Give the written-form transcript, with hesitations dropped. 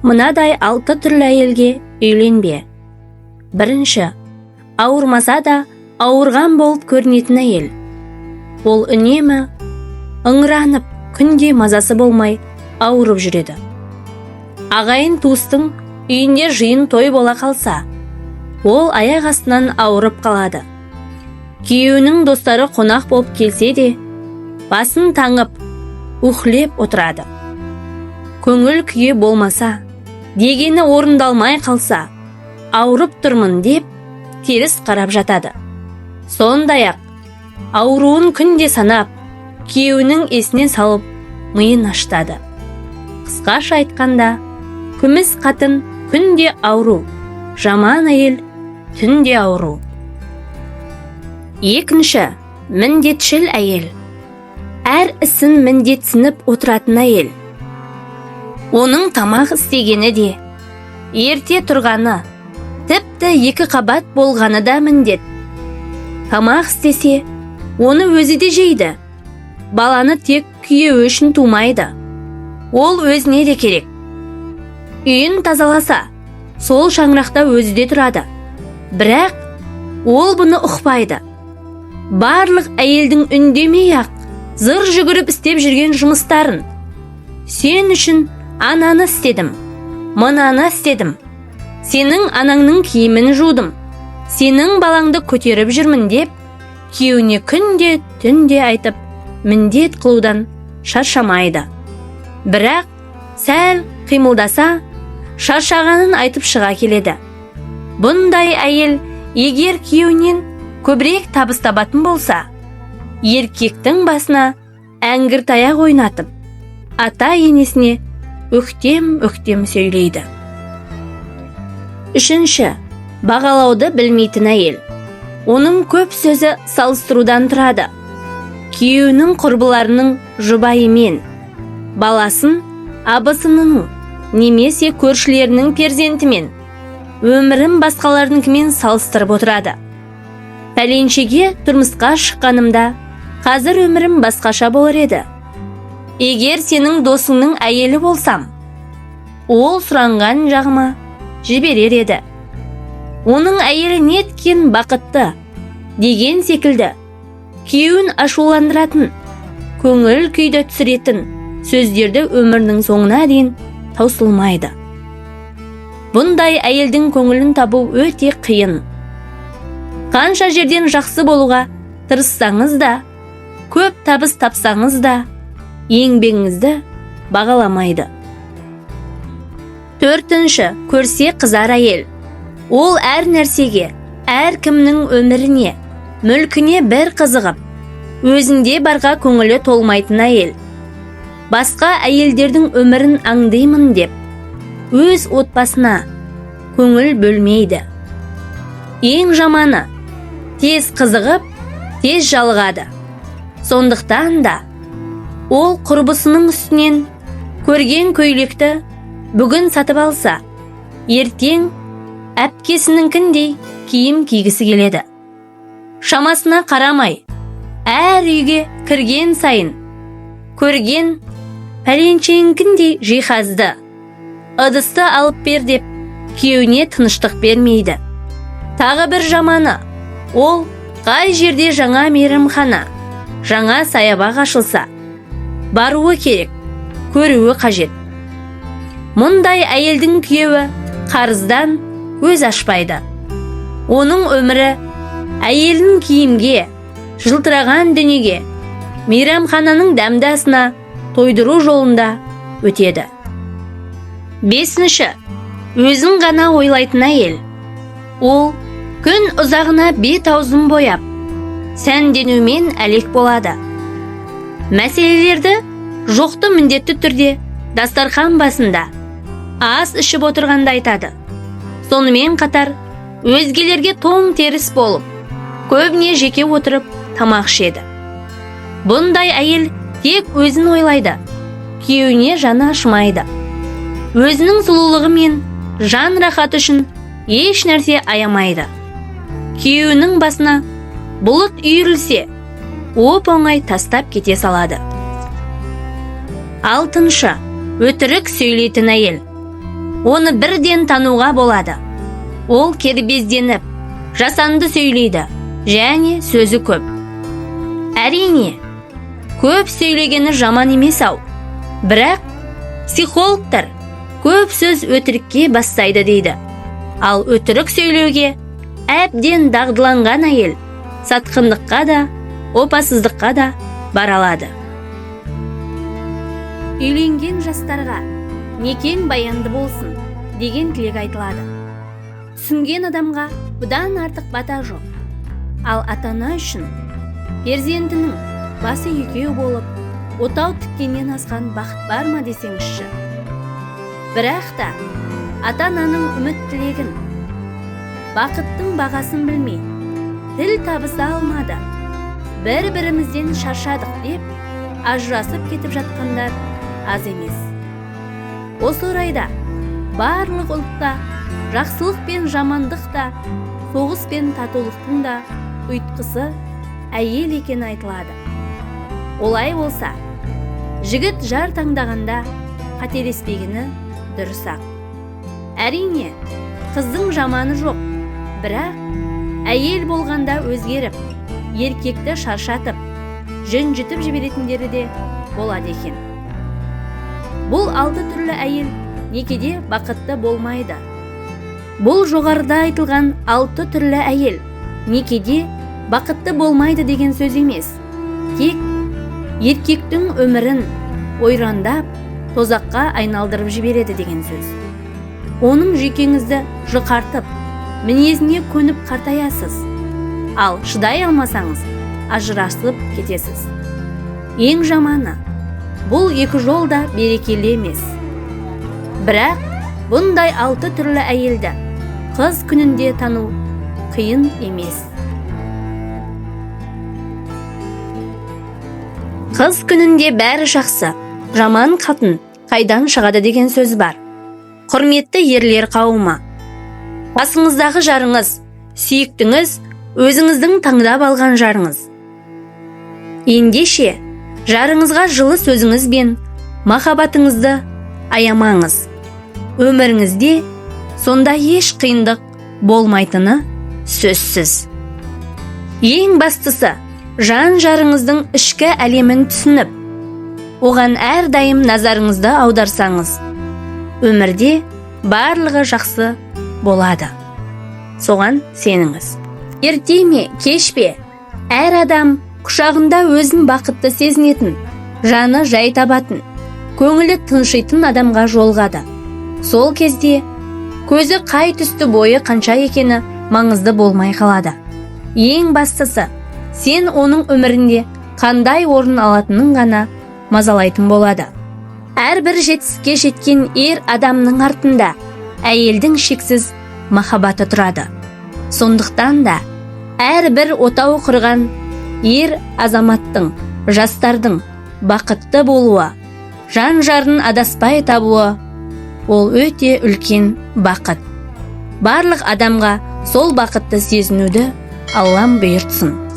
Мынадай 6 түрлі әйелге үйленбе. Бірінші, ауырмаса да ауырған болып көрінетін әйел. Ол үнемі ыңыранып, күнде мазасы болмай ауырып жүреді. Ағайын туыстың үйінде жиын той бола қалса, ол аяқ астынан ауырып қалады. Күйеуінің достары қонақ болып келсе де, басын таңып, ухлеп отырады. Көңіл күйі болмаса, дегені орындалмай қалса, ауырып тұрмын деп, теріс қарап жатады. Сондай-ақ, ауруын күнде санап, күйеуінің есіне салып, миын ашытады. Қысқаша айтқанда, күміс қатын күнде ауру, жаман әйел түнде ауру. Екінші, міндетшіл әйел. Әр ісін міндетсініп отыратын әйел. Оның тамақ істегені де, ерте тұрғаны, тіпті 2 қабат болғаны да міндет. Тамақ істесе, оны өзі де жейді. Баланы тек күйеуі үшін тумайды. Ол өзіне де керек. Үйін тазаласа, сол шаңырақта өзі де тұрады. Бірақ ол бұны ұқпайды. Барлық әйелдің үндемей-ақ зыр жүгіріп істеп жүрген жұмыстарын. Сен үшін ананы істедім, мынаны істедім. Сенің анаңның киімін жудым. Сенің балаңды көтеріп жүрмін деп, күйеуіне күнде түнде айтып, міндет қылудан шаршамайды. Бірақ сәл қимылдаса, шаршағанын айтып шыға келеді. Бұндай әйел егер күйеуінен көбірек табыс табатын болса, еркектің басына әңгір таяқ ойнатып, ата енесіне өктем сөйлейді. Үшінші, бағалауды білмейтін әйел. Оның көп сөзі салыстырудан тұрады. Күйеуінің құрбыларының жұбайымен, баласын абысынының немесе көршілерінің перзентімен, өмірін басқаларыныкімен салыстырып отырады. Пәленшеге тұрмысқа шыққанымда, қазір өмірім басқаша болар еді. Егер сенің досыңның әйелі болсам, ол сұранған жағыма жіберер еді. Оның әйелі неткен бақытты деген секілді, күйеуін ашуландыратын, көңіл күйді түсіретін сөздерді өмірінің соңына дейін таусылмайды. Бұндай әйелдің көңілін табу өте қиын. Қанша жерден жақсы болуға тырыссаңыз да, көп табыс тапсаңыз да, еңбегіңізді бағаламайды. Төртінші, көрсе қызар әйел. Ол әр нәрсеге, әр кімнің өміріне, мүлкіне бір қызығып, өзінде барға көңілі толмайтын әйел. Басқа әйелдердің өмірін аңдаймын деп, өз отбасына көңіл бөлмейді. Ең жаманы, тез қызығып, тез жалығады. Сондықтан да, ол құрбысының үстінен көрген көйлекті бүгін сатып алса, ертең әпкесініңкіндей киім кигісі келеді. Шамасына қарамай, әр үйге кірген сайын, көрген пәленшеніңкіндей жиһазды, ыдысты алып бер деп, күйеуіне тыныштық бермейді. Тағы бір жаманы, ол қай жерде жаңа мейрамхана, жаңа саябақ ашылса, баруы керек, көруі қажет. Мұндай әйелдің күйеуі қарыздан көз ашпайды. Оның өмірі әйелін киімге, жылтыраған дүниеге, мейрамхананың дәмдасына тойдыру жолында өтеді. Бесінші, өзін ғана ойлайтын әйел. Ол күн ұзағына бет-аузын бояп, сәнденумен әлек болады. Мәселелерді жоқты міндетті түрде дастархан басында ас ішіп отырғанда айтады. Сонымен қатар өзгелерге тоң теріс болып, көбіне жеке отырып тамақ ішеді. Бұндай әйел тек өзін ойлайды, күйеуіне жаны ашымайды. Өзінің сұлулығы мен жан рахаты үшін еш нәрсе аямайды. Күйеуінің басына бұлыт үйірілсе, оп-оңай тастап кете салады. Алтыншы, өтірік сөйлейтін әйел. оны бірден тануға болады. Ол кербезденіп, жасанды сөйлейді, және сөзі көп. Әрине, көп сөйлегені жаман емес ау. Бірақ психологтар көп сөз өтірікке бастайды дейді. Ал өтірік сөйлеуге әбден дағдыланған әйел сатқындыққа да, опасыздыққа да бара алады. Үйленген жастарға некең баянды болсын деген тілек айтылады. Түсінген адамға бұдан артық бата жоқ. Ал ата-ана үшін перзентінің басы екеу болып, отау тіккеннен асқан бақыт бар ма десеңізші. Бірақ та ата-ананың үміт тілегін, бақыттың бағасын білмей, тіл табыса алмады, бір-бірімізден шаршадық деп, ажырасып кетіп жатқандар аз емес. Осы орайда барлық ұлтта жақсылық пен жамандық та, соғыс пен татулықтың да ұйытқысы әйел екені айтылады. Олай болса, жігіт жар таңдағанда қателеспегені дұрыс-ақ. Әрине, қыздың жаманы жоқ, бірақ әйел болғанда өзгеріп, еркекті шаршатып, жүнжітіп жіберетіндері де болады екен. Бұл 6 түрлі әйел некеде бақытты болмайды. Бұл жоғарыда айтылған 6 түрлі әйел некеде бақытты болмайды деген сөз емес. Тек еркектің өмірін ойрандап, тозаққа айналдырып жібереді деген сөз. Оның жүйкеңізді жұқартып, мінезіне көніп қартаясыз. Ал шыдай алмасаңыз, ажырасып кетесіз. Ең жаманы, бұл екі жол да берекелі емес. Бірақ бұндай 6 түрлі әйелді қыз күнінде тану қиын емес. Қыз күнінде бәрі жақсы, жаман қатын қайдан шығады деген сөз бар. Құрметті ерлер қауымы, басыңыздағы жарыңыз, сүйіктіңіз, өзіңіздің таңдап алған жарыңыз. Ендеше, жарыңызға жылы сөзіңіз бен махаббатыңызды аямаңыз. Өміріңізде сонда еш қиындық болмайтыны сөзсіз. Ең бастысы, жан жарыңыздың ішкі әлемін түсініп, оған әрдайым назарыңызды аударсаңыз, өмірде барлығы жақсы болады. Соған сеніңіз. Ерте ме, кеш пе, әр адам құшағында өзін бақытты сезінетін, жаны жай табатын, көңілі тыншитын адамға жолығады. Сол кезде көзі қай түсті бойы қанша екені маңызды болмай қалады. Ең бастысы, сен оның өмірінде қандай орын алатынын ғана мазалайтын болады. Әрбір жетістікке жеткен ер адамның артында әйелдің шексіз махаббаты тұрады. Сондықтан да әрбір отау құрған ер азаматтың, жастардың бақытты болуы, жан жарын адаспай табуы, ол өте үлкен бақыт. Барлық адамға сол бақытты сезінуді Аллам бұйыртсын.